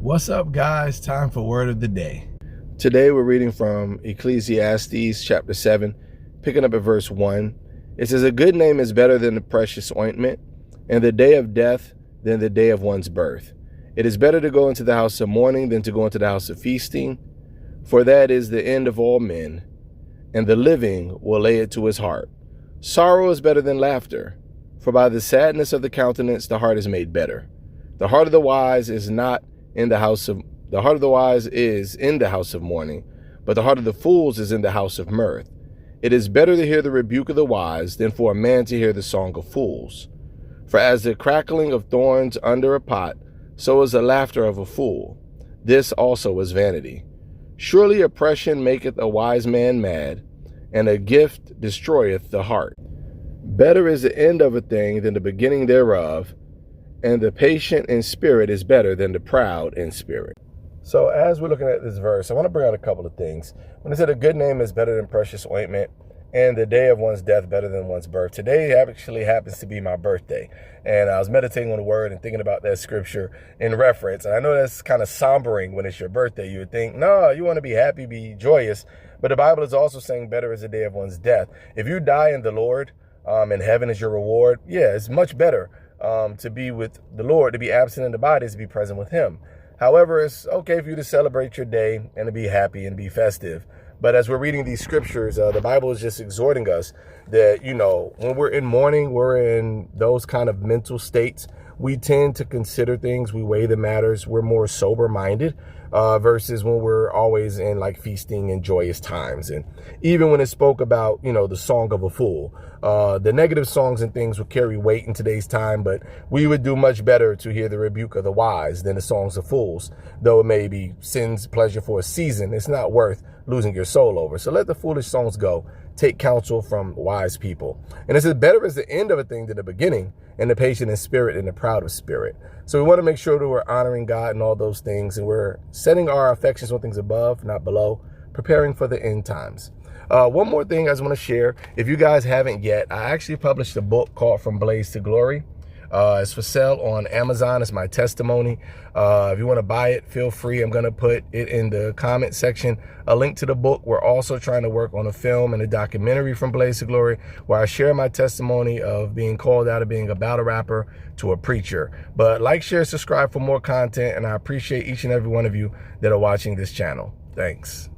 What's up, guys? Time for Word of the Day. Today we're reading from Ecclesiastes chapter 7, picking up at verse 1. It says, "A good name is better than the precious ointment, and the day of death than the day of one's birth. It is better to go into the house of mourning than to go into the house of feasting, for that is the end of all men, and the living will lay it to his heart. Sorrow is better than laughter, for by the sadness of the countenance the heart is made better. The heart of the wise is in the house of mourning, but the heart of the fools is in the house of mirth. It is better to hear the rebuke of the wise than for a man to hear the song of fools. For as the crackling of thorns under a pot, so is the laughter of a fool. This also is vanity. Surely oppression maketh a wise man mad, and a gift destroyeth the heart. Better is the end of a thing than the beginning thereof, and the patient in spirit is better than the proud in spirit." So as we're looking at this verse, I want to bring out a couple of things. When it said a good name is better than precious ointment, and the day of one's death better than one's birth. Today actually happens to be my birthday. And I was meditating on the word and thinking about that scripture in reference. And I know that's kind of sombering when it's your birthday. You would think, no, you want to be happy, be joyous. But the Bible is also saying better is the day of one's death. If you die in the Lord, and heaven is your reward, yeah, it's much better to be with the Lord, to be absent in the body, is to be present with him. However, it's okay for you to celebrate your day and to be happy and be festive. But as we're reading these scriptures, the Bible is just exhorting us that, when we're in mourning, we're in those kind of mental states. We tend to consider things, we weigh the matters, we're more sober-minded versus when we're always in like feasting and joyous times. And even when it spoke about, the song of a fool, the negative songs and things would carry weight in today's time, but we would do much better to hear the rebuke of the wise than the songs of fools. Though it may be sin's pleasure for a season, it's not worth losing your soul over. So let the foolish songs go. Take counsel from wise people. And it says, better is the end of a thing than the beginning, and the patient in spirit and the proud of spirit. So we want to make sure that we're honoring God and all those things, and we're setting our affections on things above, not below, preparing for the end times. One more thing I just want to share. If you guys haven't yet, I actually published a book called From Blaze to Glory. It's for sale on Amazon. It's my testimony. If you want to buy it, feel free. I'm going to put it in the comment section, a link to the book. We're also trying to work on a film and a documentary From Blaze to Glory, where I share my testimony of being called out of being a battle rapper to a preacher. But like, share, subscribe for more content, and I appreciate each and every one of you that are watching this channel. Thanks.